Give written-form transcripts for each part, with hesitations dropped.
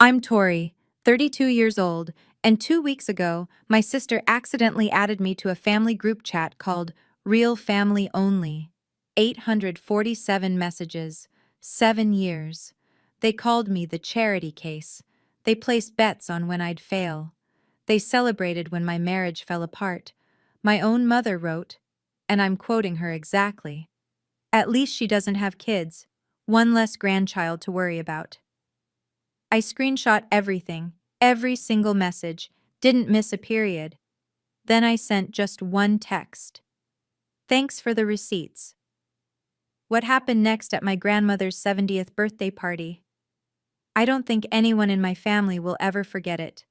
I'm Tori, 32 years old, and 2 weeks ago, my sister accidentally added me to a family group chat called Real Family Only. 847 messages, 7 years. They called me the charity case. They placed bets on when I'd fail. They celebrated when my marriage fell apart. My own mother wrote, and I'm quoting her exactly, "At least she doesn't have kids. One less grandchild to worry about." I screenshot everything, every single message, didn't miss a period. Then I sent just one text. "Thanks for the receipts." What happened next at my grandmother's 70th birthday party? I don't think anyone in my family will ever forget it.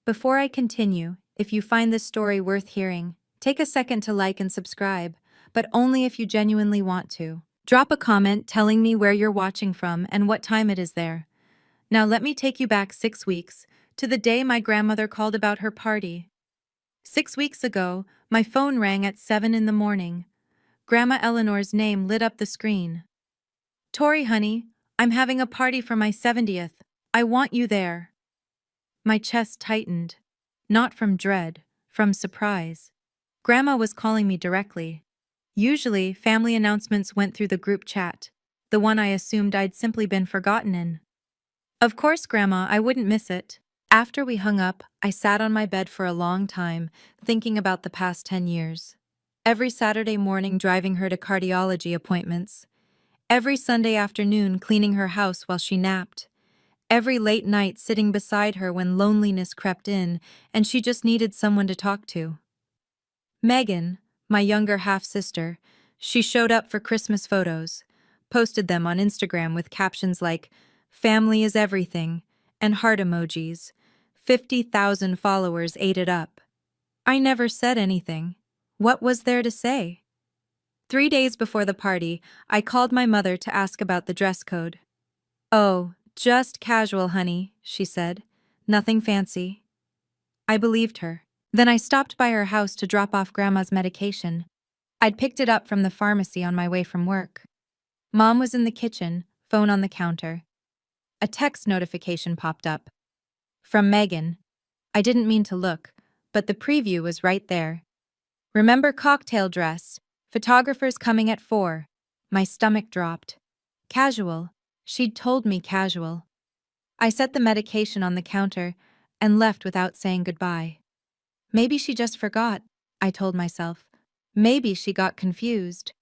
Before I continue, if you find this story worth hearing, take a second to like and subscribe, but only if you genuinely want to. Drop a comment telling me where you're watching from and what time it is there. Now let me take you back 6 weeks, to the day my grandmother called about her party. 6 weeks ago, my phone rang at 7 in the morning. Grandma Eleanor's name lit up the screen. "Tori, honey, I'm having a party for my 70th. I want you there." My chest tightened. Not from dread, from surprise. Grandma was calling me directly. Usually, family announcements went through the group chat, the one I assumed I'd simply been forgotten in. Of course, Grandma, I wouldn't miss it. After we hung up, I sat on my bed for a long time, thinking about the past 10 years. Every Saturday morning driving her to cardiology appointments. Every Sunday afternoon cleaning her house while she napped. Every late night sitting beside her when loneliness crept in and she just needed someone to talk to. Megan, my younger half-sister, she showed up for Christmas photos, posted them on Instagram with captions like, "Family is everything," and heart emojis. 50,000 followers ate it up. I never said anything. What was there to say? 3 days before the party, I called my mother to ask about the dress code. "Oh, just casual, honey," she said. "Nothing fancy." I believed her. Then I stopped by her house to drop off Grandma's medication. I'd picked it up from the pharmacy on my way from work. Mom was in the kitchen, phone on the counter. A text notification popped up. From Megan. I didn't mean to look, but the preview was right there. "Remember cocktail dress. Photographers coming at 4. My stomach dropped. Casual. She'd told me casual. I set the medication on the counter and left without saying goodbye. Maybe she just forgot, I told myself. Maybe she got confused.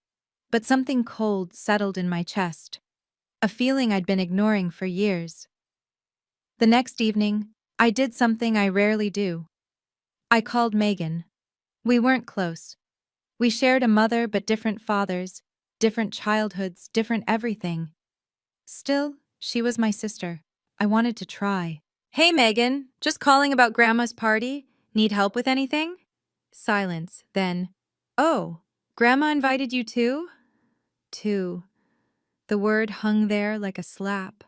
But something cold settled in my chest. A feeling I'd been ignoring for years. The next evening, I did something I rarely do. I called Megan. We weren't close. We shared a mother but different fathers, different childhoods, different everything. Still, she was my sister. I wanted to try. "Hey, Megan, just calling about Grandma's party. Need help with anything?" Silence, then, "Oh, Grandma invited you too?" Too. The word hung there like a slap.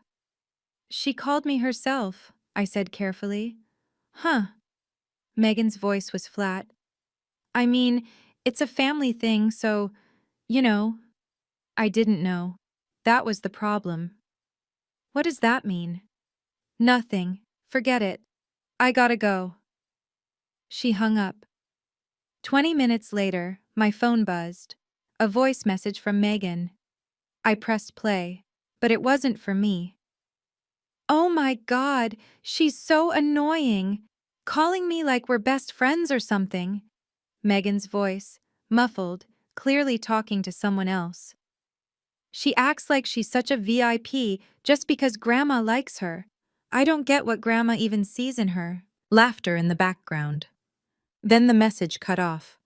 "She called me herself," I said carefully. "Huh." Megan's voice was flat. "I mean, it's a family thing, so, you know." I didn't know. That was the problem. "What does that mean?" "Nothing. Forget it. I gotta go." She hung up. 20 minutes later, my phone buzzed. A voice message from Megan. I pressed play, but it wasn't for me. "Oh my God, she's so annoying. Calling me like we're best friends or something." Megan's voice, muffled, clearly talking to someone else. "She acts like she's such a VIP just because Grandma likes her. I don't get what Grandma even sees in her." Laughter in the background. Then the message cut off.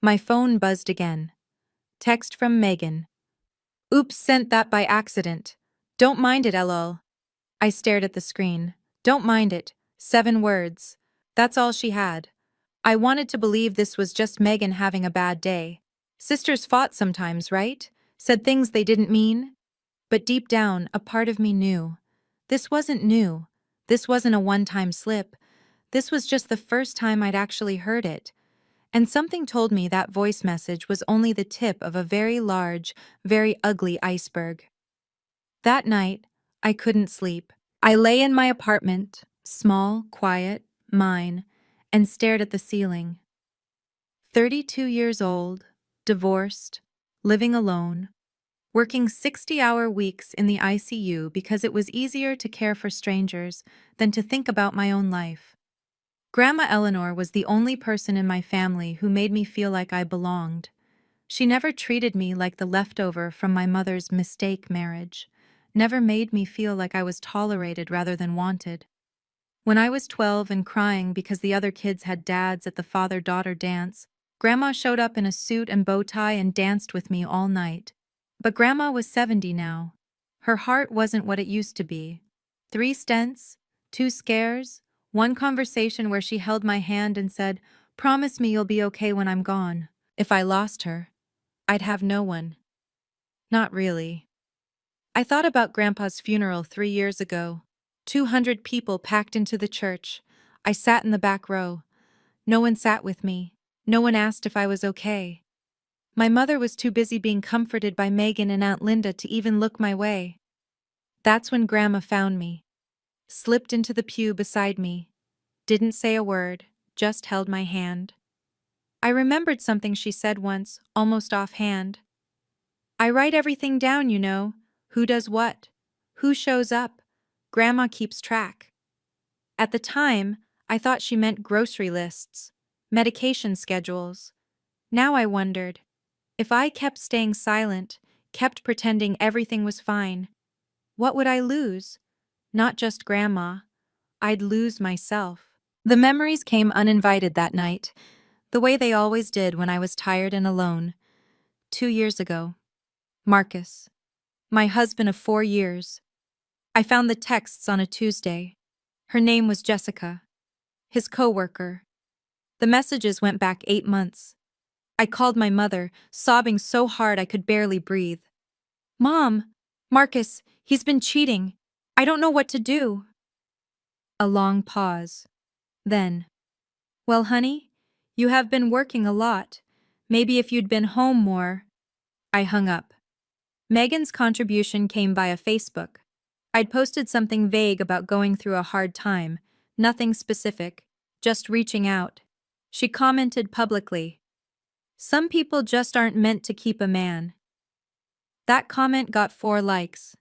My phone buzzed again. Text from Megan. "Oops, sent that by accident. Don't mind it, lol." I stared at the screen. "Don't mind it." 7 words. That's all she had. I wanted to believe this was just Megan having a bad day. Sisters fought sometimes, right? Said things they didn't mean. But deep down, a part of me knew. This wasn't new. This wasn't a one-time slip. This was just the first time I'd actually heard it. And something told me that voice message was only the tip of a very large, very ugly iceberg. That night, I couldn't sleep. I lay in my apartment, small, quiet, mine, and stared at the ceiling. 32 years old, divorced, living alone, working 60-hour weeks in the ICU because it was easier to care for strangers than to think about my own life. Grandma Eleanor was the only person in my family who made me feel like I belonged. She never treated me like the leftover from my mother's mistake marriage, never made me feel like I was tolerated rather than wanted. When I was 12 and crying because the other kids had dads at the father-daughter dance, Grandma showed up in a suit and bow tie and danced with me all night. But Grandma was 70 now. Her heart wasn't what it used to be. 3 stents, 2 scares, 1 conversation where she held my hand and said, "Promise me you'll be okay when I'm gone." If I lost her, I'd have no one. Not really. I thought about Grandpa's funeral 3 years ago. 200 people packed into the church. I sat in the back row. No one sat with me. No one asked if I was okay. My mother was too busy being comforted by Megan and Aunt Linda to even look my way. That's when Grandma found me. Slipped into the pew beside me. Didn't say a word, just held my hand. I remembered something she said once, almost offhand. "I write everything down, you know. Who does what? Who shows up? Grandma keeps track." At the time, I thought she meant grocery lists, medication schedules. Now I wondered, if I kept staying silent, kept pretending everything was fine, what would I lose? Not just Grandma. I'd lose myself. The memories came uninvited that night, the way they always did when I was tired and alone. 2 years ago. Marcus. My husband of 4 years. I found the texts on a Tuesday. Her name was Jessica. His co-worker. The messages went back 8 months. I called my mother, sobbing so hard I could barely breathe. "Mom, Marcus, he's been cheating. I don't know what to do." A long pause. Then, "Well, honey, you have been working a lot. Maybe if you'd been home more." I hung up. Megan's contribution came via Facebook. I'd posted something vague about going through a hard time, nothing specific, just reaching out. She commented publicly, "Some people just aren't meant to keep a man." That comment got 4 likes.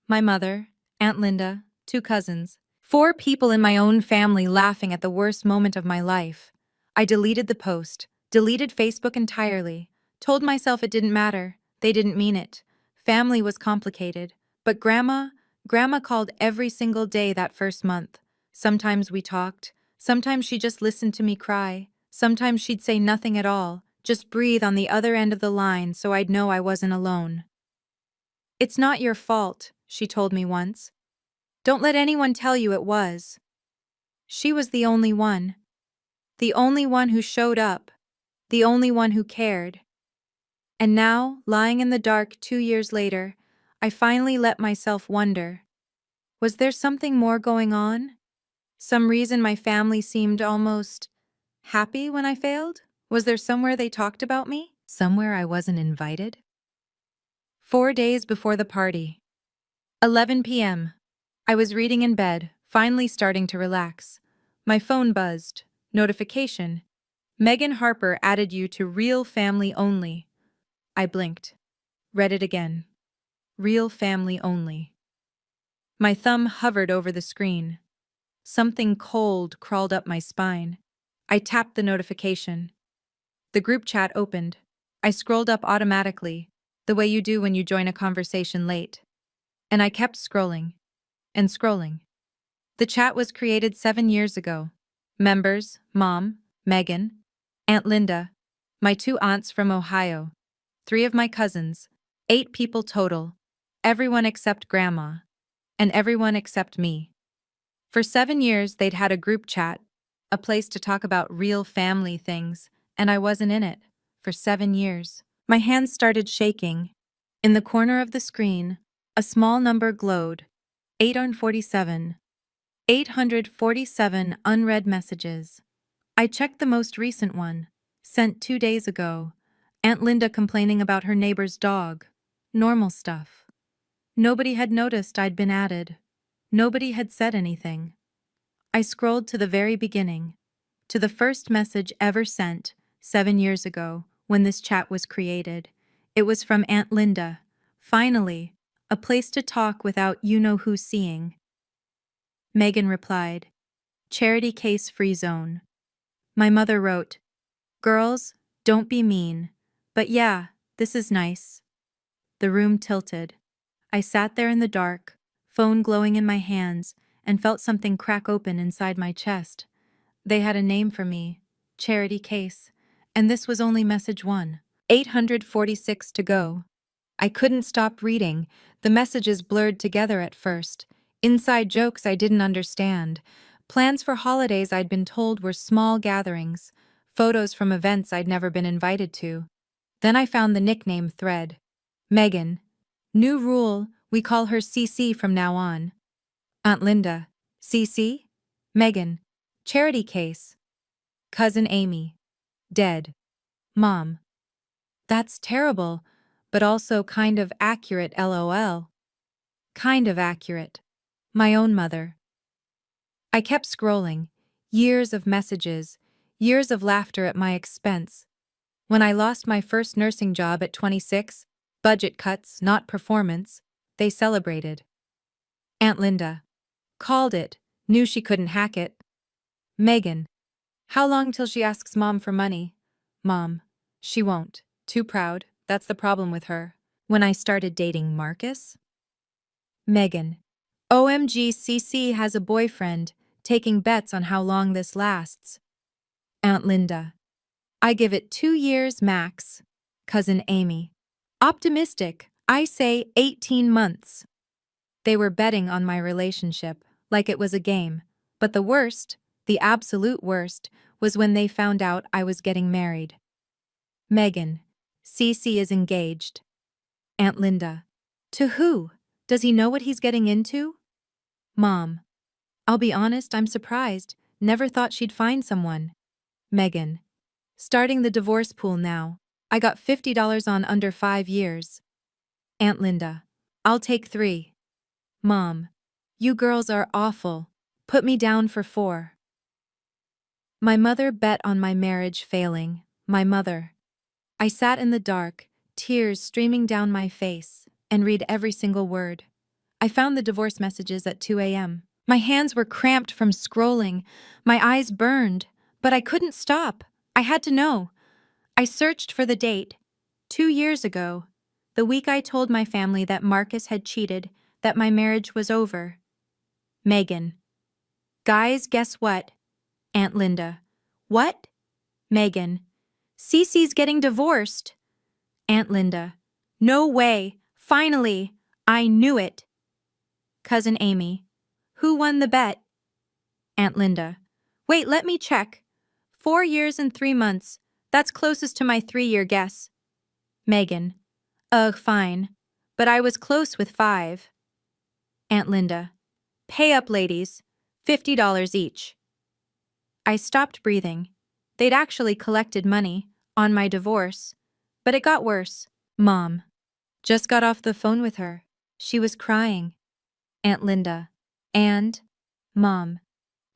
My mother, Aunt Linda, 2 cousins, 4 people in my own family laughing at the worst moment of my life. I deleted the post, deleted Facebook entirely, told myself it didn't matter, they didn't mean it. Family was complicated, but Grandma called every single day that first month. Sometimes we talked, sometimes she just listened to me cry, sometimes she'd say nothing at all, just breathe on the other end of the line so I'd know I wasn't alone. "It's not your fault," she told me once. "Don't let anyone tell you it was." She was the only one. The only one who showed up. The only one who cared. And now, lying in the dark 2 years later, I finally let myself wonder. Was there something more going on? Some reason my family seemed almost happy when I failed? Was there somewhere they talked about me? Somewhere I wasn't invited? 4 days before the party. 11 p.m. I was reading in bed, finally starting to relax. My phone buzzed. Notification. "Megan Harper added you to Real Family Only." I blinked. Read it again. Real Family Only. My thumb hovered over the screen. Something cold crawled up my spine. I tapped the notification. The group chat opened. I scrolled up automatically, the way you do when you join a conversation late. And I kept scrolling. And scrolling. The chat was created 7 years ago. Members, Mom, Megan, Aunt Linda, my 2 aunts from Ohio, 3 of my cousins, 8 people total, everyone except Grandma, and everyone except me. For 7 years they'd had a group chat, a place to talk about real family things, and I wasn't in it. For 7 years. My hands started shaking. In the corner of the screen, a small number glowed. 847. 847 unread messages. I checked the most recent one, sent 2 days ago. Aunt Linda complaining about her neighbor's dog. Normal stuff. Nobody had noticed I'd been added. Nobody had said anything. I scrolled to the very beginning, to the first message ever sent, 7 years ago, when this chat was created. It was from Aunt Linda. Finally, a place to talk without you-know-who seeing. Megan replied, "Charity case free zone." My mother wrote, "Girls, don't be mean. But yeah, this is nice." The room tilted. I sat there in the dark, phone glowing in my hands, and felt something crack open inside my chest. They had a name for me, Charity Case, and this was only message one. 846 to go. I couldn't stop reading. The messages blurred together at first. Inside jokes I didn't understand. Plans for holidays I'd been told were small gatherings. Photos from events I'd never been invited to. Then I found the nickname thread. Megan. New rule, we call her CC from now on. Aunt Linda. CC? Megan. Charity case. Cousin Amy. Dead. Mom. That's terrible, but also kind of accurate, LOL. Kind of accurate. My own mother. I kept scrolling. Years of messages. Years of laughter at my expense. When I lost my first nursing job at 26, budget cuts, not performance, they celebrated. Aunt Linda. Called it. Knew she couldn't hack it. Megan. How long till she asks Mom for money? Mom. She won't. Too proud. That's the problem with her. When I started dating Marcus? Megan. OMG, CC has a boyfriend, taking bets on how long this lasts. Aunt Linda. I give it 2 years max. Cousin Amy. Optimistic. I say 18 months. They were betting on my relationship, like it was a game. But the worst, the absolute worst, was when they found out I was getting married. Megan. CC is engaged. Aunt Linda. To who? Does he know what he's getting into? Mom. I'll be honest, I'm surprised. Never thought she'd find someone. Megan. Starting the divorce pool now. I got $50 on under 5 years. Aunt Linda. I'll take 3. Mom. You girls are awful. Put me down for 4. My mother bet on my marriage failing. My mother. I sat in the dark, tears streaming down my face, and read every single word. I found the divorce messages at 2 a.m. My hands were cramped from scrolling. My eyes burned, but I couldn't stop. I had to know. I searched for the date. 2 years ago. The week I told my family that Marcus had cheated, that my marriage was over. Megan. Guys, guess what? Aunt Linda. What? Megan. Cece's getting divorced. Aunt Linda. No way. Finally. I knew it. Cousin Amy. Who won the bet? Aunt Linda. Wait, let me check. 4 years and 3 months. That's closest to my 3-year guess. Megan. Ugh, fine. But I was close with 5. Aunt Linda. Pay up, ladies. $50 each. I stopped breathing. They'd actually collected money on my divorce. But it got worse. Mom. Just got off the phone with her. She was crying. Aunt Linda. And? Mom.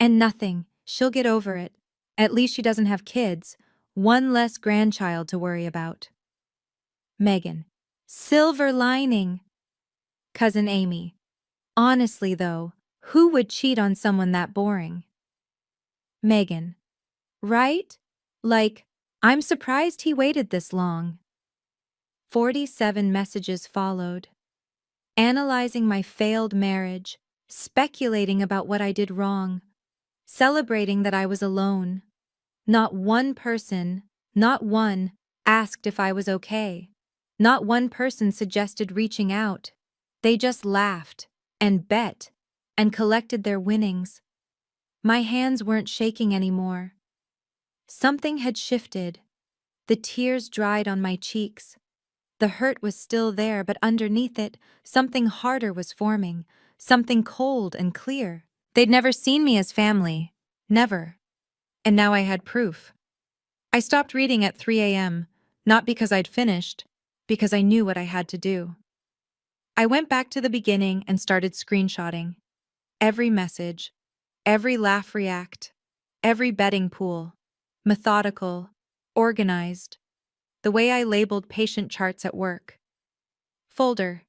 And nothing. She'll get over it. At least she doesn't have kids. One less grandchild to worry about. Megan. Silver lining. Cousin Amy. Honestly, though, who would cheat on someone that boring? Megan. Right? Like, I'm surprised he waited this long. 47 messages followed. Analyzing my failed marriage, speculating about what I did wrong, celebrating that I was alone. Not one person, not one, asked if I was okay. Not one person suggested reaching out. They just laughed and bet and collected their winnings. My hands weren't shaking anymore. Something had shifted. The tears dried on my cheeks. The hurt was still there, but underneath it, something harder was forming, something cold and clear. They'd never seen me as family. Never. And now I had proof. I stopped reading at 3 a.m., not because I'd finished, because I knew what I had to do. I went back to the beginning and started screenshotting. Every message, every laugh react, every betting pool. Methodical, organized. The way I labeled patient charts at work. Folder.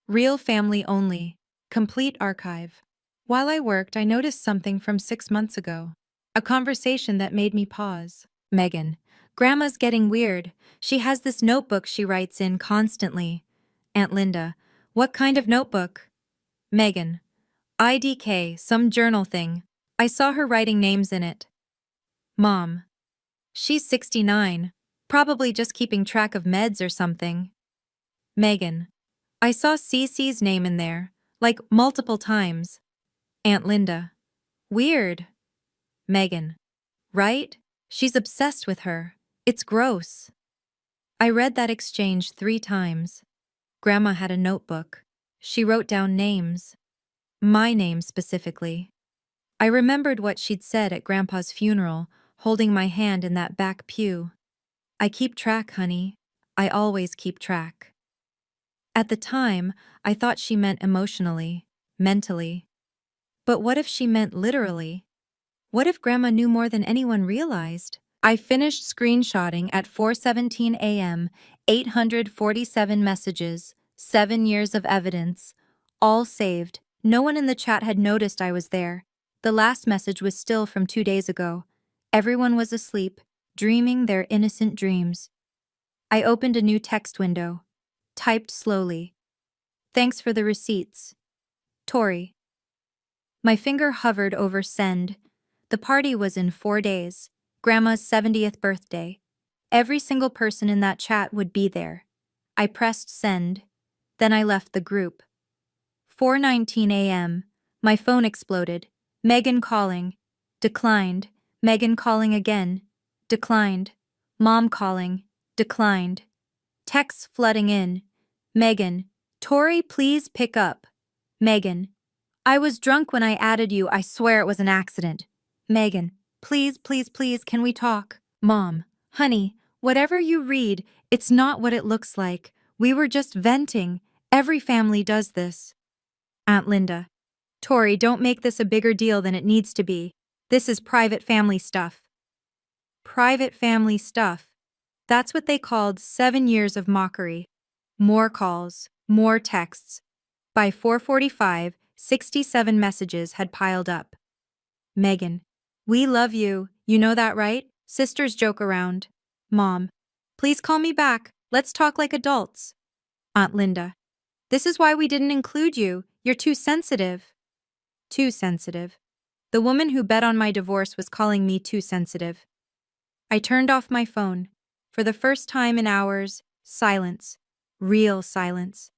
Real family only. Complete archive. While I worked, I noticed something from 6 months ago. A conversation that made me pause. Megan. Grandma's getting weird. She has this notebook she writes in constantly. Aunt Linda. What kind of notebook? Megan. IDK, some journal thing. I saw her writing names in it. Mom. She's 69. Probably just keeping track of meds or something. Megan. I saw Cece's name in there, like multiple times. Aunt Linda. Weird. Megan. Right? She's obsessed with her. It's gross. I read that exchange 3 times. Grandma had a notebook. She wrote down names. My name specifically. I remembered what she'd said at Grandpa's funeral, holding my hand in that back pew. I keep track, honey. I always keep track. At the time, I thought she meant emotionally, mentally. But what if she meant literally? What if Grandma knew more than anyone realized? I finished screenshotting at 4:17 a.m., 847 messages, 7 years of evidence, all saved. No one in the chat had noticed I was there. The last message was still from 2 days ago. Everyone was asleep, dreaming their innocent dreams. I opened a new text window. Typed slowly. Thanks for the receipts. Tori. My finger hovered over send. The party was in 4 days. Grandma's 70th birthday. Every single person in that chat would be there. I pressed send. Then I left the group. 4:19 a.m. My phone exploded. Megan calling. Declined. Megan calling again. Declined. Mom calling. Declined. Texts flooding in. Megan. Tori, please pick up. Megan. I was drunk when I added you. I swear it was an accident. Megan. Please, please, please, can we talk? Mom. Honey, whatever you read, it's not what it looks like. We were just venting. Every family does this. Aunt Linda. Tori, don't make this a bigger deal than it needs to be. This is private family stuff. Private family stuff. That's what they called 7 years of mockery. More calls, more texts. By 4:45, 67 messages had piled up. Megan. We love you. You know that, right? Sisters joke around. Mom. Please call me back. Let's talk like adults. Aunt Linda. This is why we didn't include you. You're too sensitive. Too sensitive. The woman who bet on my divorce was calling me too sensitive. I turned off my phone. For the first time in hours, silence. Real silence.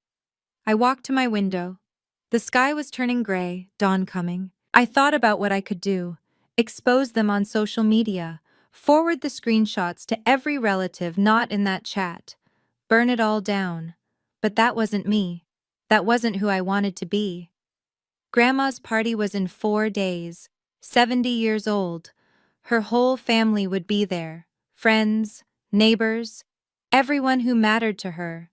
I walked to my window. The sky was turning gray, dawn coming. I thought about what I could do. Expose them on social media. Forward the screenshots to every relative not in that chat. Burn it all down. But that wasn't me. That wasn't who I wanted to be. Grandma's party was in 4 days. 70 years old. Her whole family would be there. Friends, neighbors, everyone who mattered to her.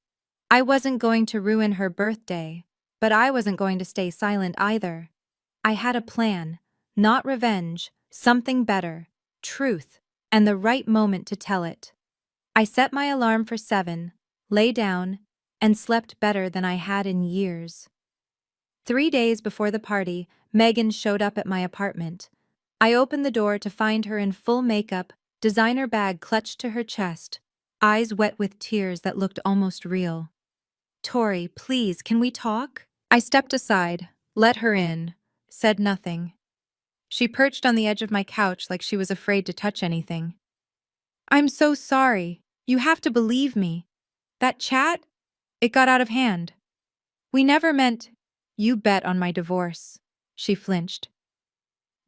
I wasn't going to ruin her birthday, but I wasn't going to stay silent either. I had a plan, not revenge, something better, truth, and the right moment to tell it. I set my alarm for 7, lay down, and slept better than I had in years. 3 days before the party, Megan showed up at my apartment. I opened the door to find her in full makeup, designer bag clutched to her chest, eyes wet with tears that looked almost real. Tori, please, can we talk? I stepped aside, let her in, said nothing. She perched on the edge of my couch like she was afraid to touch anything. I'm so sorry. You have to believe me. That chat? It got out of hand. We never meant. You bet on my divorce. She flinched.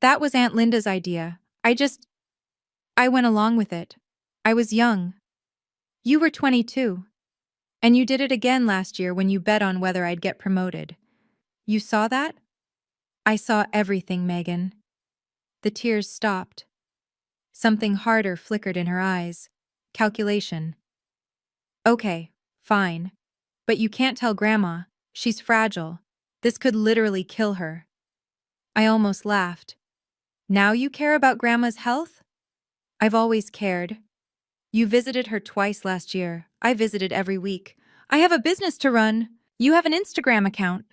That was Aunt Linda's idea. I went along with it. I was young. You were 22. And you did it again last year when you bet on whether I'd get promoted. You saw that? I saw everything, Megan. The tears stopped. Something harder flickered in her eyes. Calculation. Okay, fine. But you can't tell Grandma. She's fragile. This could literally kill her. I almost laughed. Now you care about Grandma's health? I've always cared. You visited her twice last year. I visited every week. I have a business to run. You have an Instagram account.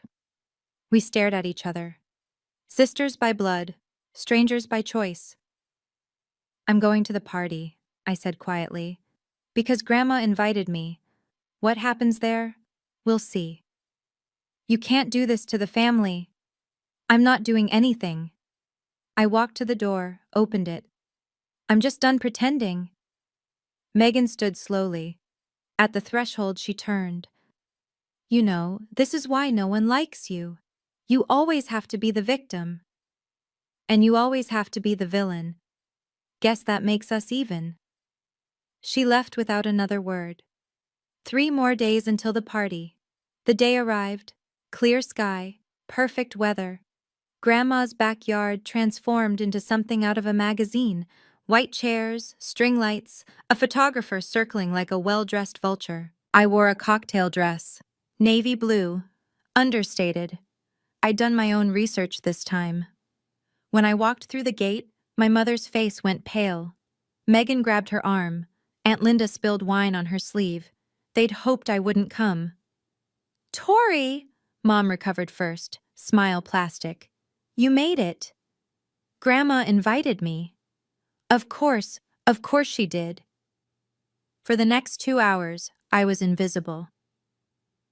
We stared at each other. Sisters by blood, strangers by choice. I'm going to the party, I said quietly. Because Grandma invited me. What happens there? We'll see. You can't do this to the family. I'm not doing anything. I walked to the door, opened it. I'm just done pretending. Megan stood slowly. At the threshold, she turned. You know, this is why no one likes you. You always have to be the victim. And you always have to be the villain. Guess that makes us even. She left without another word. 3 more days until the party. The day arrived. Clear sky, perfect weather. Grandma's backyard transformed into something out of a magazine. White chairs, string lights, a photographer circling like a well-dressed vulture. I wore a cocktail dress. Navy blue. Understated. I'd done my own research this time. When I walked through the gate, my mother's face went pale. Megan grabbed her arm. Aunt Linda spilled wine on her sleeve. They'd hoped I wouldn't come. Tori! Mom recovered first, smile plastic. You made it. Grandma invited me. Of course she did. For the next 2 hours, I was invisible.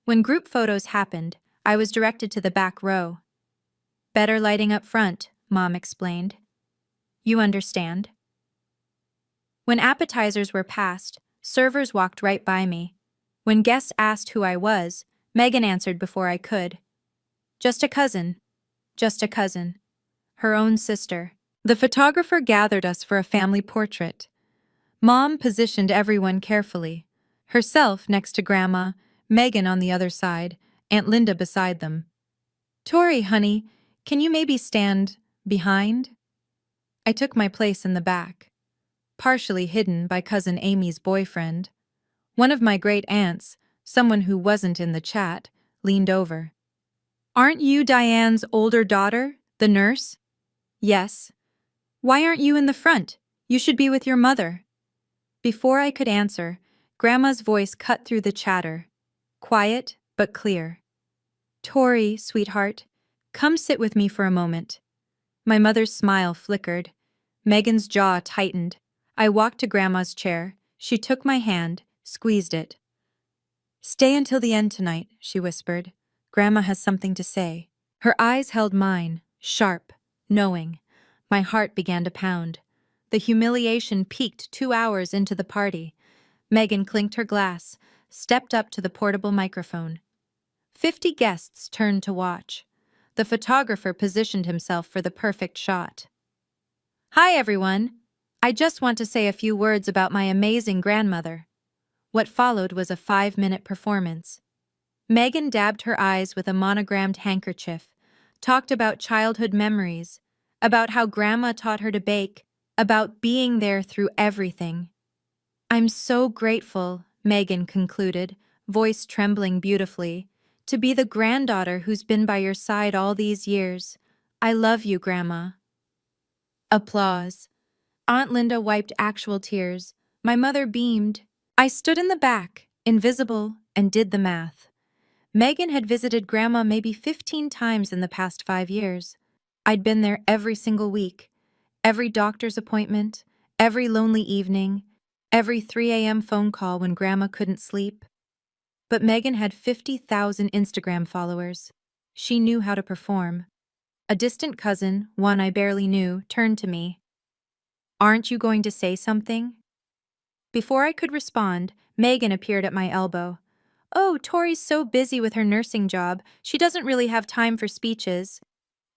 When group photos happened, I was directed to the back row. Better lighting up front, Mom explained. You understand? When appetizers were passed, servers walked right by me. When guests asked who I was, Megan answered before I could. Just a cousin. Just a cousin. Her own sister. The photographer gathered us for a family portrait. Mom positioned everyone carefully. Herself next to Grandma, Megan on the other side, Aunt Linda beside them. Tori, honey, can you maybe stand behind? I took my place in the back, partially hidden by Cousin Amy's boyfriend. One of my great aunts, someone who wasn't in the chat, leaned over. Aren't you Diane's older daughter, the nurse? Yes. Why aren't you in the front? You should be with your mother. Before I could answer, Grandma's voice cut through the chatter. Quiet, but clear. Tori, sweetheart, come sit with me for a moment. My mother's smile flickered. Megan's jaw tightened. I walked to Grandma's chair. She took my hand, squeezed it. Stay until the end tonight, she whispered. Grandma has something to say. Her eyes held mine, sharp, knowing. My heart began to pound. The humiliation peaked 2 hours into the party. Megan clinked her glass, stepped up to the portable microphone. 50 guests turned to watch. The photographer positioned himself for the perfect shot. Hi, everyone. I just want to say a few words about my amazing grandmother. What followed was a 5-minute performance. Megan dabbed her eyes with a monogrammed handkerchief, talked about childhood memories, about how Grandma taught her to bake, about being there through everything. I'm so grateful, Megan concluded, voice trembling beautifully, to be the granddaughter who's been by your side all these years. I love you, Grandma. Applause. Aunt Linda wiped actual tears. My mother beamed. I stood in the back, invisible, and did the math. Megan had visited Grandma maybe 15 times in the past 5 years. I'd been there every single week, every doctor's appointment, every lonely evening, every 3 a.m. phone call when Grandma couldn't sleep. But Megan had 50,000 Instagram followers. She knew how to perform. A distant cousin, one I barely knew, turned to me. Aren't you going to say something? Before I could respond, Megan appeared at my elbow. Oh, Tori's so busy with her nursing job, she doesn't really have time for speeches.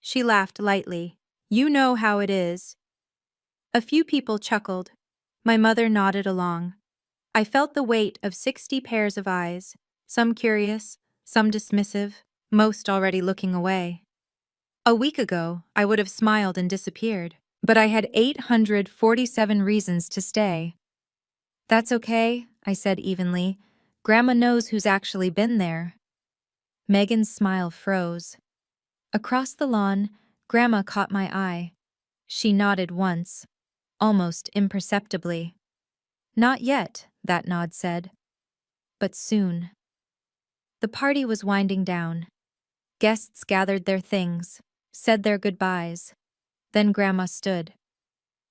She laughed lightly. You know how it is. A few people chuckled. My mother nodded along. I felt the weight of 60 pairs of eyes, some curious, some dismissive, most already looking away. A week ago, I would have smiled and disappeared, but I had 847 reasons to stay. That's okay, I said evenly. Grandma knows who's actually been there. Megan's smile froze. Across the lawn, Grandma caught my eye. She nodded once, almost imperceptibly. Not yet, that nod said. But soon. The party was winding down. Guests gathered their things, said their goodbyes. Then Grandma stood.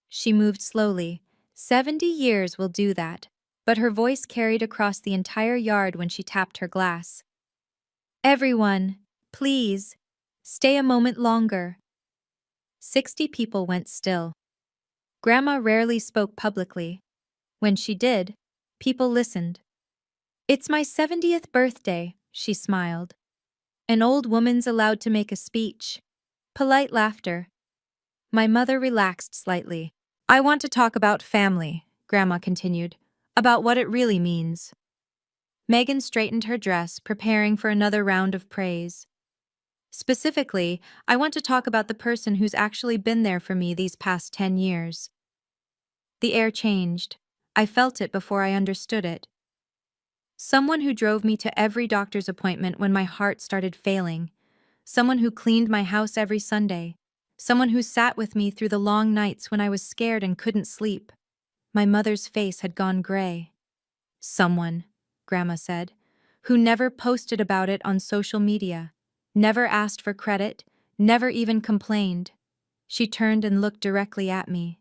She moved slowly. 70 years will do that. But her voice carried across the entire yard when she tapped her glass. Everyone, please, stay a moment longer. 60 people went still. Grandma rarely spoke publicly. When she did, people listened. It's my 70th birthday, she smiled. An old woman's allowed to make a speech. Polite laughter. My mother relaxed slightly. I want to talk about family, Grandma continued, about what it really means. Megan straightened her dress, preparing for another round of praise. Specifically, I want to talk about the person who's actually been there for me these past 10 years. The air changed. I felt it before I understood it. Someone who drove me to every doctor's appointment when my heart started failing. Someone who cleaned my house every Sunday. Someone who sat with me through the long nights when I was scared and couldn't sleep. My mother's face had gone gray. Someone, Grandma said, who never posted about it on social media, never asked for credit, never even complained. She turned and looked directly at me.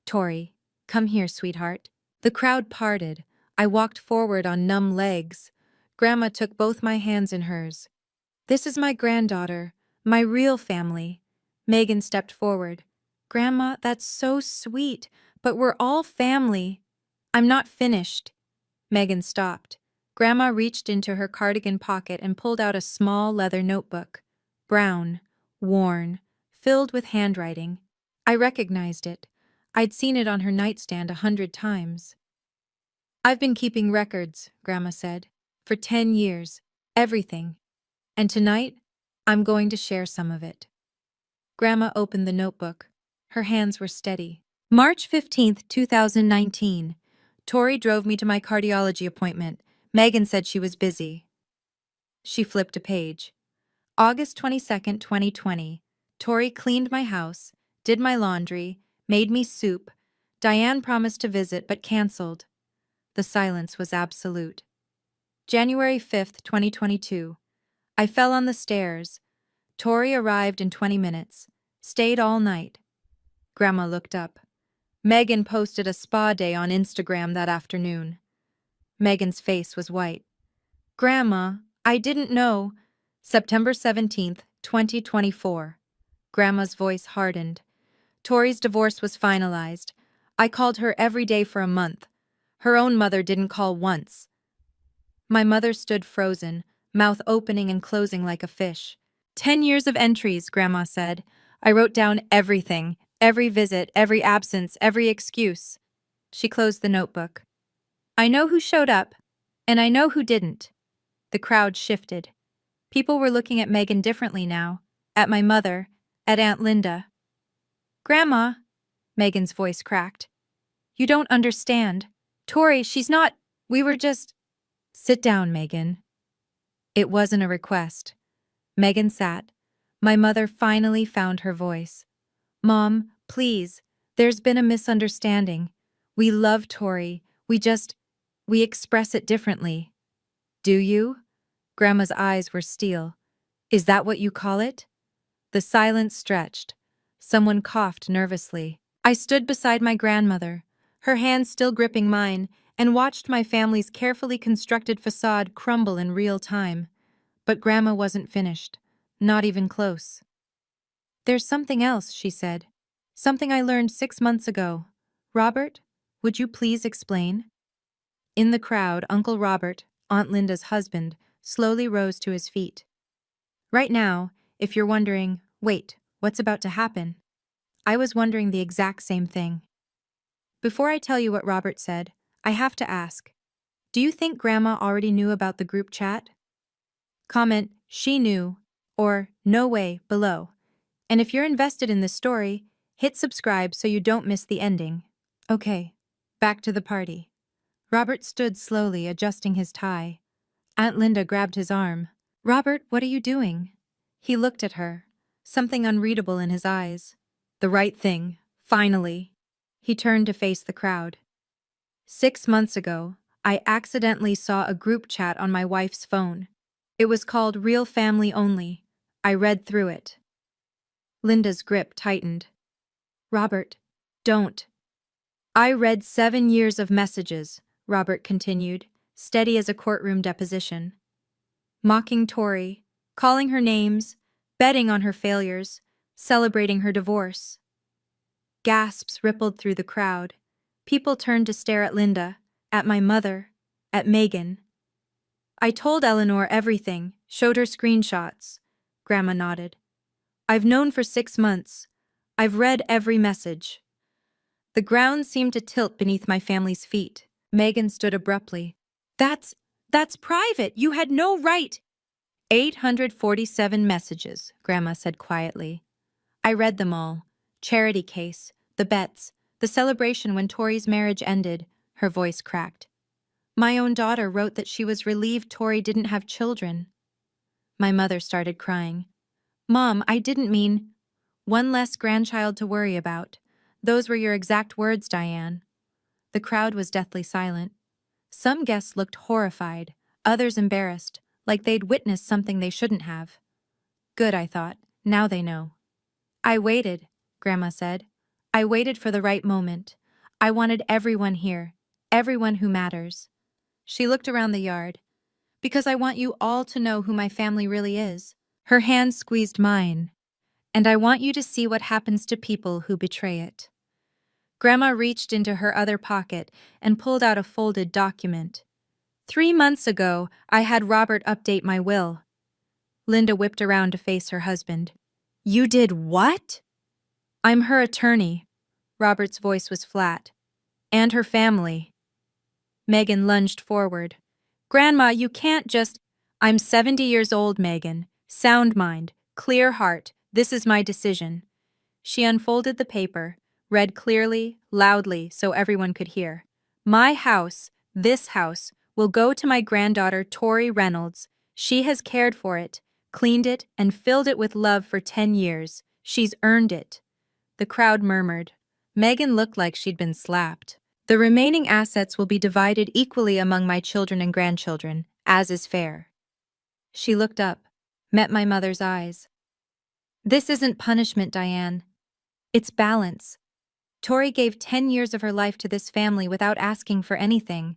Tori, come here, sweetheart. The crowd parted. I walked forward on numb legs. Grandma took both my hands in hers. This is my granddaughter, my real family. Megan stepped forward. Grandma, that's so sweet, but we're all family. I'm not finished. Megan stopped. Grandma reached into her cardigan pocket and pulled out a small leather notebook. Brown, worn, filled with handwriting. I recognized it. I'd seen it on her nightstand 100 times. I've been keeping records, Grandma said, for 10 years. Everything. And tonight, I'm going to share some of it. Grandma opened the notebook. Her hands were steady. March 15th, 2019. Tori drove me to my cardiology appointment. Megan said she was busy. She flipped a page. August 22nd, 2020. Tori cleaned my house, did my laundry, made me soup. Diane promised to visit but canceled. The silence was absolute. January 5th, 2022. I fell on the stairs. Tori arrived in 20 minutes. Stayed all night. Grandma looked up. Megan posted a spa day on Instagram that afternoon. Megan's face was white. Grandma, I didn't know. September 17th, 2024. Grandma's voice hardened. Tori's divorce was finalized. I called her every day for a month. Her own mother didn't call once. My mother stood frozen, mouth opening and closing like a fish. 10 years of entries, Grandma said. I wrote down everything, every visit, every absence, every excuse. She closed the notebook. I know who showed up, and I know who didn't. The crowd shifted. People were looking at Megan differently now, at my mother, at Aunt Linda. Grandma, Megan's voice cracked. You don't understand. Tori, she's not. We were just. Sit down, Megan. It wasn't a request. Megan sat. My mother finally found her voice. Mom, please, there's been a misunderstanding. We love Tori. We express it differently. Do you? Grandma's eyes were steel. Is that what you call it? The silence stretched. Someone coughed nervously. I stood beside my grandmother, her hand still gripping mine, and watched my family's carefully constructed facade crumble in real time. But Grandma wasn't finished. Not even close. There's something else, she said. Something I learned 6 months ago. Robert, would you please explain? In the crowd, Uncle Robert, Aunt Linda's husband, slowly rose to his feet. Right now, if you're wondering, wait, what's about to happen? I was wondering the exact same thing. Before I tell you what Robert said, I have to ask, do you think Grandma already knew about the group chat? Comment, she knew, or no way, below. And if you're invested in this story, hit subscribe so you don't miss the ending. Okay, back to the party. Robert stood slowly, adjusting his tie. Aunt Linda grabbed his arm. Robert, what are you doing? He looked at her. something unreadable in his eyes. The right thing, finally. He turned to face the crowd. 6 months ago, I accidentally saw a group chat on my wife's phone. It was called Real Family Only. I read through it. Linda's grip tightened. Robert, don't. I read 7 years of messages, Robert continued, steady as a courtroom deposition. Mocking Tori, calling her names, betting on her failures, celebrating her divorce. Gasps rippled through the crowd. People turned to stare at Linda, at my mother, at Megan. I told Eleanor everything, showed her screenshots. Grandma nodded. I've known for 6 months. I've read every message. The ground seemed to tilt beneath my family's feet. Megan stood abruptly. That's private. You had no right. 847 messages, Grandma said quietly. I read them all. Charity case, the bets, the celebration when Tori's marriage ended. Her voice cracked. My own daughter wrote that she was relieved Tori didn't have children. My mother started crying. Mom, I didn't mean... One less grandchild to worry about. Those were your exact words, Diane. The crowd was deathly silent. Some guests looked horrified, others embarrassed, like they'd witnessed something they shouldn't have. Good, I thought. Now they know. I waited, Grandma said. I waited for the right moment. I wanted everyone here, everyone who matters. She looked around the yard. Because I want you all to know who my family really is. Her hand squeezed mine. And I want you to see what happens to people who betray it. Grandma reached into her other pocket and pulled out a folded document. 3 months ago, I had Robert update my will. Linda whipped around to face her husband. You did what? I'm her attorney. Robert's voice was flat. And her family. Megan lunged forward. Grandma, you can't just... I'm 70 years old, Megan. Sound mind, clear heart. This is my decision. She unfolded the paper, read clearly, loudly, so everyone could hear. My house, this house, will go to my granddaughter, Tori Reynolds. She has cared for it, cleaned it, and filled it with love for 10 years. She's earned it. The crowd murmured. Megan looked like she'd been slapped. The remaining assets will be divided equally among my children and grandchildren, as is fair. She looked up, met my mother's eyes. This isn't punishment, Diane. It's balance. Tori gave 10 years of her life to this family without asking for anything.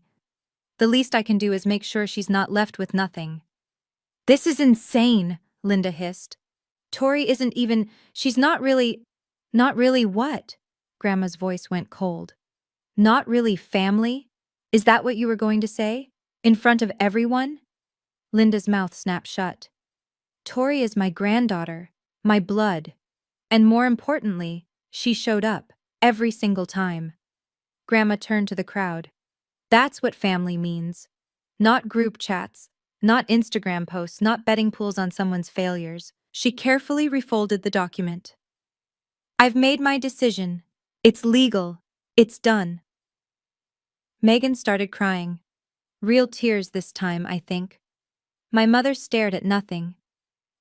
The least I can do is make sure she's not left with nothing. This is insane, Linda hissed. Tori isn't even... She's not really... Not really what? Grandma's voice went cold. Not really family? Is that what you were going to say? In front of everyone? Linda's mouth snapped shut. Tori is my granddaughter, my blood. And more importantly, she showed up, every single time. Grandma turned to the crowd. That's what family means. Not group chats, not Instagram posts, not betting pools on someone's failures. She carefully refolded the document. I've made my decision. It's legal. It's done. Megan started crying. Real tears this time, I think. My mother stared at nothing.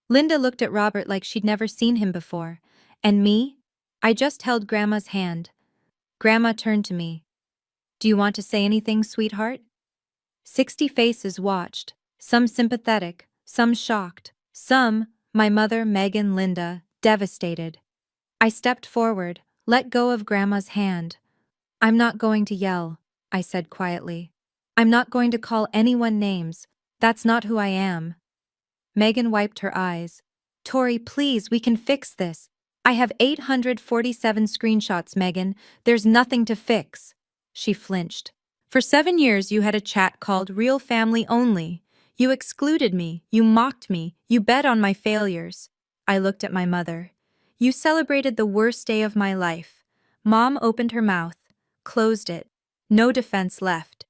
Linda looked at Robert like she'd never seen him before. And me? I just held Grandma's hand. Grandma turned to me. Do you want to say anything, sweetheart? 60 faces watched, some sympathetic, some shocked, some, my mother, Megan, Linda, devastated. I stepped forward, let go of Grandma's hand. I'm not going to yell, I said quietly. I'm not going to call anyone names. That's not who I am. Megan wiped her eyes. Tori, please, we can fix this. I have 847 screenshots, Megan. There's nothing to fix. She flinched. For 7 years you had a chat called Real Family Only. You excluded me, you mocked me, you bet on my failures. I looked at my mother. You celebrated the worst day of my life. Mom opened her mouth, closed it. No defense left.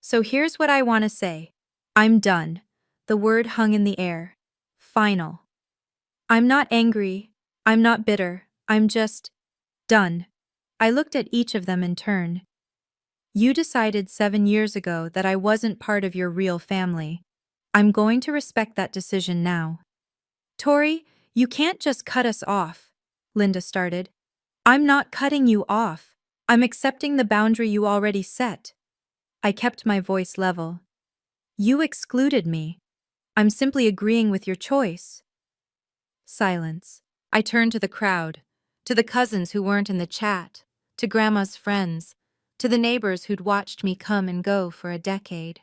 So here's what I want to say. I'm done. The word hung in the air. Final. I'm not angry. I'm not bitter. I'm just done. I looked at each of them in turn. You decided 7 years ago that I wasn't part of your real family. I'm going to respect that decision now. Tori, You can't just cut us off, Linda started. I'm not cutting you off. I'm accepting the boundary you already set. I kept my voice level. You excluded me. I'm simply agreeing with your choice. Silence. I turned to the crowd, to the cousins who weren't in the chat, to Grandma's friends, to the neighbors who'd watched me come and go for a decade.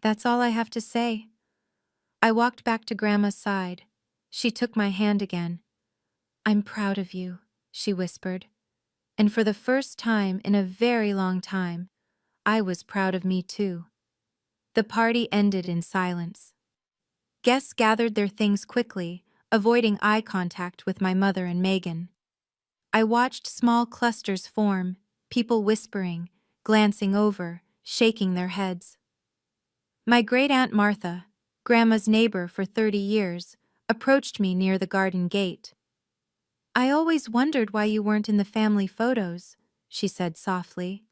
That's all I have to say. I walked back to Grandma's side. She took my hand again. I'm proud of you, she whispered. And for the first time in a very long time, I was proud of me too. The party ended in silence. Guests gathered their things quickly, avoiding eye contact with my mother and Megan. I watched small clusters form, people whispering, glancing over, shaking their heads. My great-aunt Martha, Grandma's neighbor for 30 years, approached me near the garden gate. I always wondered why you weren't in the family photos, she said softly.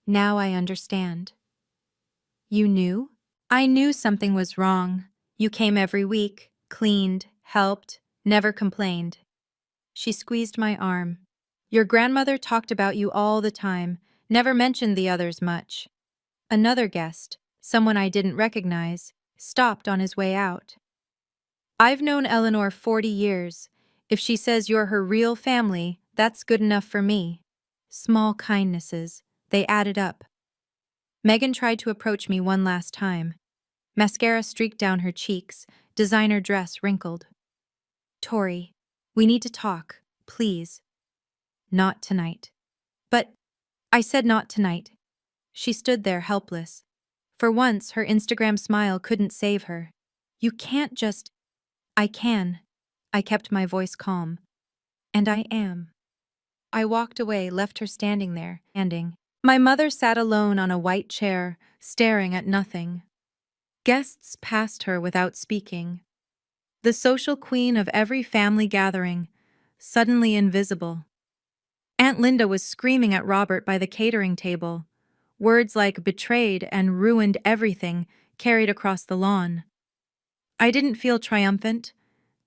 Now I understand. You knew? I knew something was wrong. You came every week, cleaned, helped, never complained. She squeezed my arm. Your grandmother talked about you all the time, never mentioned the others much. Another guest, someone I didn't recognize, stopped on his way out. I've known Eleanor 40 years. If she says you're her real family, that's good enough for me. Small kindnesses, they added up. Megan tried to approach me one last time. Mascara streaked down her cheeks, designer dress wrinkled. Tori, we need to talk, please. Not tonight. But I said not tonight. She stood there helpless. For once, her Instagram smile couldn't save her. You can't just... I can. I kept my voice calm. And I am. I walked away, left her standing there, standing. My mother sat alone on a white chair, staring at nothing. Guests passed her without speaking. The social queen of every family gathering, suddenly invisible. Aunt Linda was screaming at Robert by the catering table. Words like betrayed and ruined everything carried across the lawn. I didn't feel triumphant,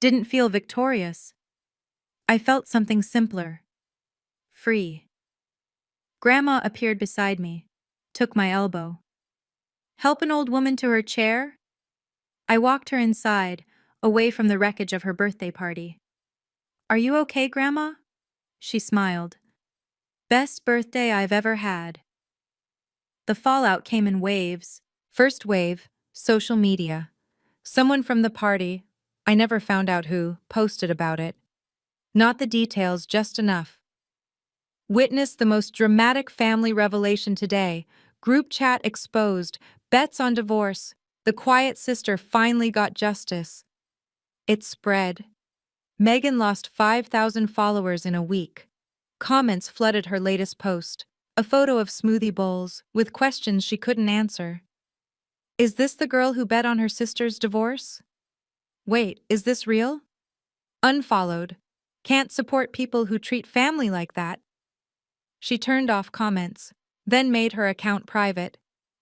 didn't feel victorious. I felt something simpler. Free. Grandma appeared beside me, took my elbow. Help an old woman to her chair? I walked her inside, away from the wreckage of her birthday party. Are you okay, Grandma? She smiled. Best birthday I've ever had. The fallout came in waves. First wave, social media. Someone from the party, I never found out who, posted about it. Not the details, just enough. Witness the most dramatic family revelation today. Group chat exposed, bets on divorce. The quiet sister finally got justice. It spread. Megan lost 5,000 followers in a week. Comments flooded her latest post. A photo of smoothie bowls, with questions she couldn't answer. Is this the girl who bet on her sister's divorce? Wait, is this real? Unfollowed. Can't support people who treat family like that. She turned off comments, then made her account private,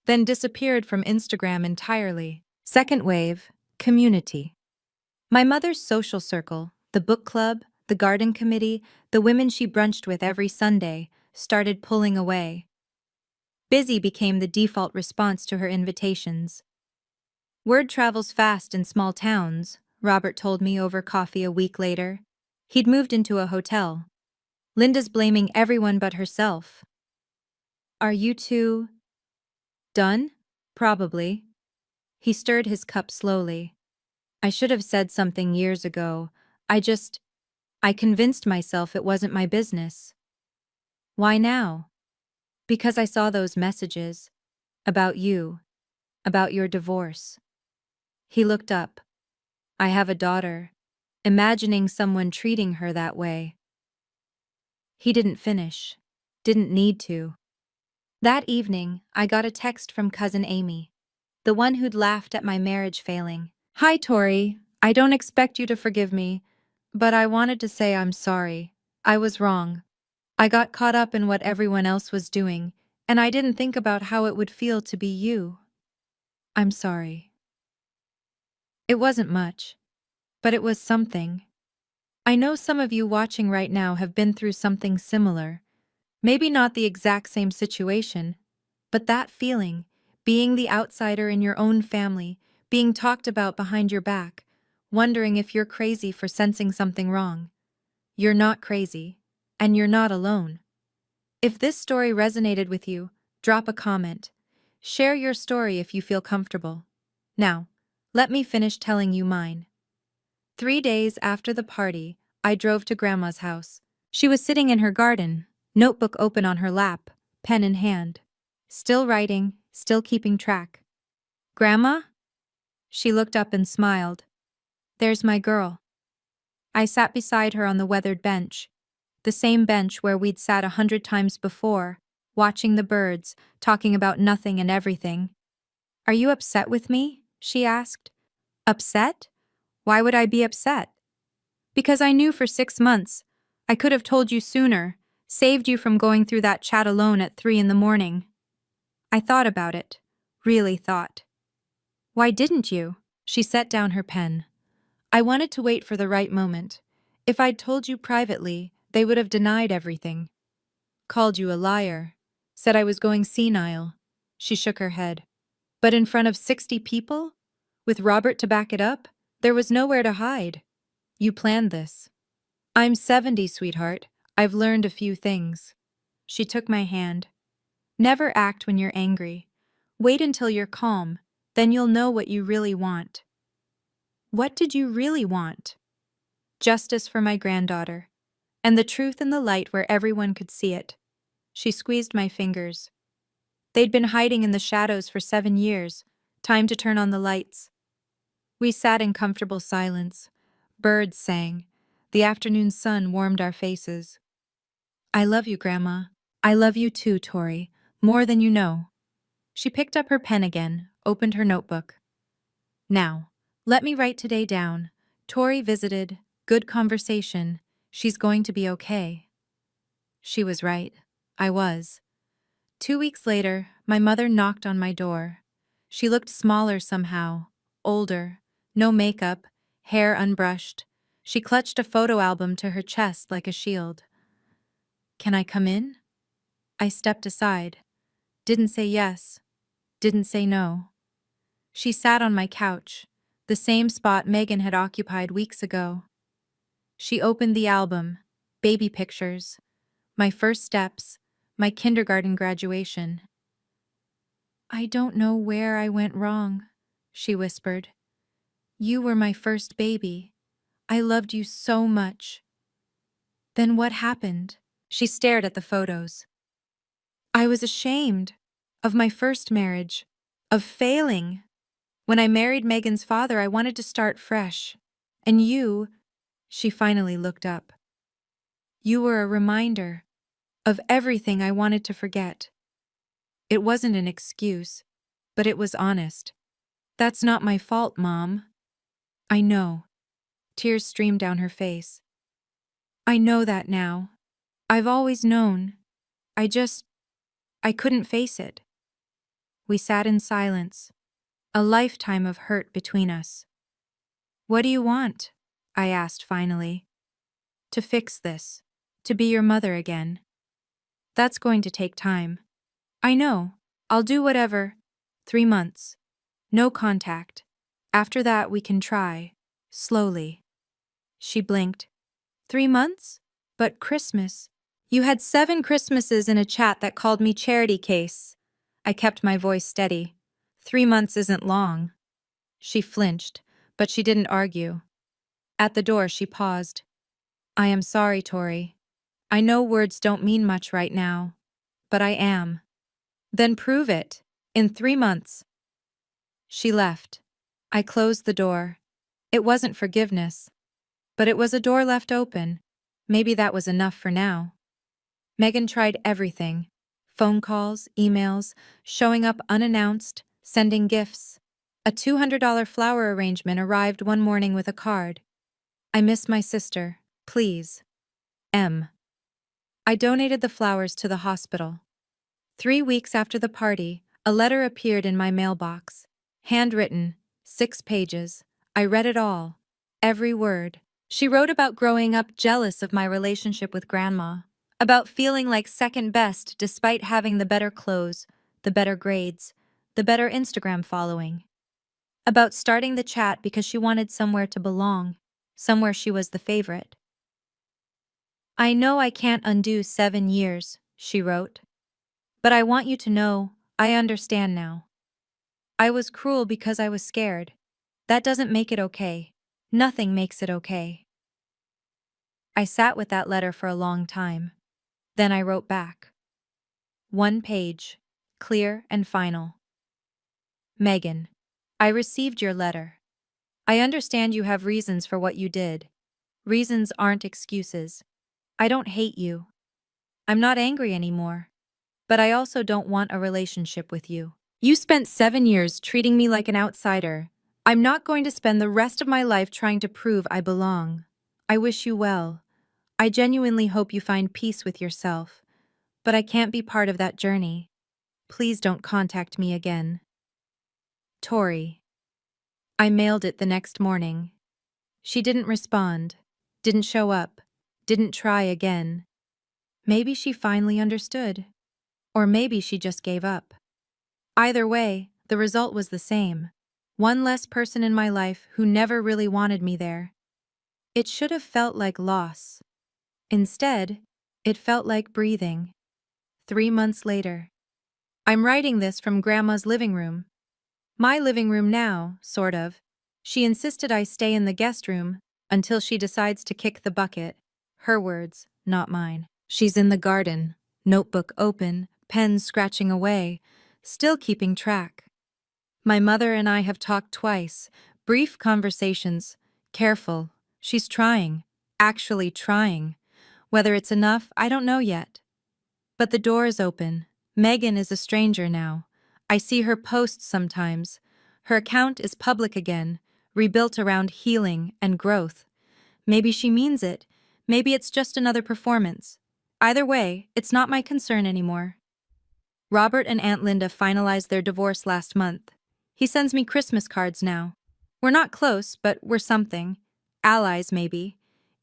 then disappeared from Instagram entirely. Second wave, community. My mother's social circle, the book club, the garden committee, the women she brunched with every Sunday, started pulling away. Busy became the default response to her invitations. Word travels fast in small towns, Robert told me over coffee a week later. He'd moved into a hotel. Linda's blaming everyone but herself. Are you two... done? Probably. He stirred his cup slowly. I should have said something years ago. I convinced myself it wasn't my business. Why now? Because I saw those messages. About you. About your divorce. He looked up. I have a daughter. Imagining someone treating her that way. He didn't finish. Didn't need to. That evening, I got a text from cousin Amy, the one who'd laughed at my marriage failing. Hi, Tori. I don't expect you to forgive me, but I wanted to say I'm sorry. I was wrong. I got caught up in what everyone else was doing, and I didn't think about how it would feel to be you. I'm sorry. It wasn't much, but it was something. I know some of you watching right now have been through something similar. Maybe not the exact same situation, but that feeling, being the outsider in your own family, being talked about behind your back, wondering if you're crazy for sensing something wrong. You're not crazy, and you're not alone. If this story resonated with you, drop a comment. Share your story if you feel comfortable. Now, let me finish telling you mine. 3 days after the party, I drove to Grandma's house. She was sitting in her garden, notebook open on her lap, pen in hand. Still writing, still keeping track. Grandma? She looked up and smiled. There's my girl. I sat beside her on the weathered bench, the same bench where we'd sat 100 times before, watching the birds, talking about nothing and everything. Are you upset with me? She asked. Upset? Why would I be upset? Because I knew for 6 months. I could have told you sooner, saved you from going through that chat alone at 3 in the morning. I thought about it. Really thought. Why didn't you? She set down her pen. I wanted to wait for the right moment. If I'd told you privately, they would have denied everything. Called you a liar. Said I was going senile. She shook her head. But in front of 60 people? With Robert to back it up? There was nowhere to hide. You planned this. I'm 70, sweetheart. I've learned a few things. She took my hand. Never act when you're angry. Wait until you're calm, then you'll know what you really want. What did you really want? Justice for my granddaughter. And the truth in the light where everyone could see it. She squeezed my fingers. They'd been hiding in the shadows for 7 years. Time to turn on the lights. We sat in comfortable silence. Birds sang. The afternoon sun warmed our faces. I love you, Grandma. I love you too, Tori. More than you know. She picked up her pen again, opened her notebook. Now, let me write today down. Tori visited. Good conversation. She's going to be okay. She was right. I was. 2 weeks later, my mother knocked on my door. She looked smaller somehow, older, no makeup, hair unbrushed. She clutched a photo album to her chest like a shield. Can I come in? I stepped aside. Didn't say yes. Didn't say no. She sat on my couch, the same spot Megan had occupied weeks ago. She opened the album, baby pictures, my first steps, my kindergarten graduation. I don't know where I went wrong, she whispered. You were my first baby. I loved you so much. Then what happened? She stared at the photos. I was ashamed of my first marriage, of failing. When I married Megan's father, I wanted to start fresh. And you, she finally looked up. You were a reminder of everything I wanted to forget. It wasn't an excuse, but it was honest. That's not my fault, Mom. I know. Tears streamed down her face. I know that now. I've always known. I couldn't face it. We sat in silence, a lifetime of hurt between us. What do you want? I asked finally. To fix this. To be your mother again. That's going to take time. I know. I'll do whatever. 3 months. No contact. After that, we can try. Slowly. She blinked. 3 months? But Christmas. You had 7 Christmases in a chat that called me charity case. I kept my voice steady. 3 months isn't long. She flinched, but she didn't argue. At the door, she paused. I am sorry, Tori. I know words don't mean much right now, but I am. Then prove it. In 3 months. She left. I closed the door. It wasn't forgiveness, but it was a door left open. Maybe that was enough for now. Megan tried everything. Phone calls, emails, showing up unannounced, sending gifts. A $200 flower arrangement arrived one morning with a card. I miss my sister. Please. M. I donated the flowers to the hospital. 3 weeks after the party, a letter appeared in my mailbox. Handwritten, 6 pages. I read it all. Every word. She wrote about growing up jealous of my relationship with Grandma, about feeling like second best despite having the better clothes, the better grades, the better Instagram following, about starting the chat because she wanted somewhere to belong, somewhere she was the favorite. I know I can't undo 7 years, she wrote, but I want you to know I understand now. I was cruel because I was scared. That doesn't make it okay. Nothing makes it okay. I sat with that letter for a long time. Then I wrote back. 1 page, clear and final. Megan, I received your letter. I understand you have reasons for what you did. Reasons aren't excuses. I don't hate you. I'm not angry anymore. But I also don't want a relationship with you. You spent 7 years treating me like an outsider. I'm not going to spend the rest of my life trying to prove I belong. I wish you well. I genuinely hope you find peace with yourself. But I can't be part of that journey. Please don't contact me again. Tori. I mailed it the next morning. She didn't respond, didn't show up, didn't try again. Maybe she finally understood. Or maybe she just gave up. Either way, the result was the same. One less person in my life who never really wanted me there. It should have felt like loss. Instead, it felt like breathing. 3 months later. I'm writing this from Grandma's living room. My living room now, sort of. She insisted I stay in the guest room until she decides to kick the bucket. Her words, not mine. She's in the garden, notebook open, pen scratching away, still keeping track. My mother and I have talked twice, brief conversations, careful. She's trying, actually trying. Whether it's enough, I don't know yet. But the door is open. Megan is a stranger now. I see her posts sometimes. Her account is public again, rebuilt around healing and growth. Maybe she means it. Maybe it's just another performance. Either way, it's not my concern anymore. Robert and Aunt Linda finalized their divorce last month. He sends me Christmas cards now. We're not close, but we're something. Allies, maybe.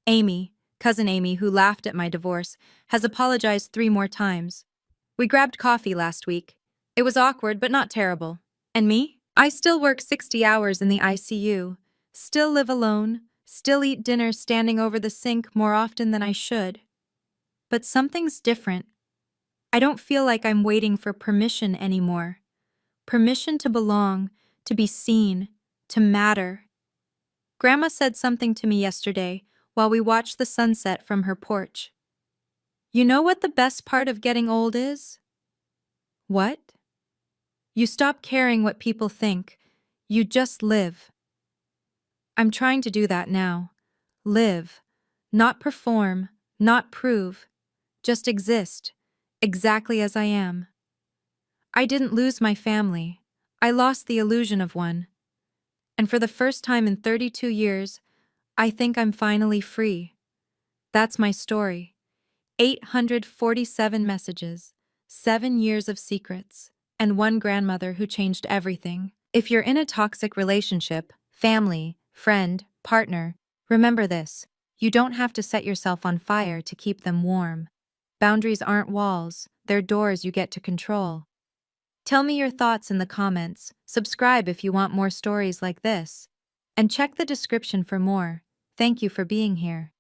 Amy, cousin Amy, who laughed at my divorce, has apologized 3 more times. We grabbed coffee last week. It was awkward, but not terrible. And me? I still work 60 hours in the ICU. Still live alone. Still eat dinner standing over the sink more often than I should. But something's different. I don't feel like I'm waiting for permission anymore. Permission to belong, to be seen, to matter. Grandma said something to me yesterday while we watched the sunset from her porch. You know what the best part of getting old is? What? You stop caring what people think. You just live. I'm trying to do that now. Live. Not perform, not prove. Just exist, exactly as I am. I didn't lose my family. I lost the illusion of one. And for the first time in 32 years, I think I'm finally free. That's my story. 847 messages, 7 years of secrets, and one grandmother who changed everything. If you're in a toxic relationship, family, friend, partner, remember this. You don't have to set yourself on fire to keep them warm. Boundaries aren't walls, they're doors you get to control. Tell me your thoughts in the comments, subscribe if you want more stories like this, and check the description for more. Thank you for being here.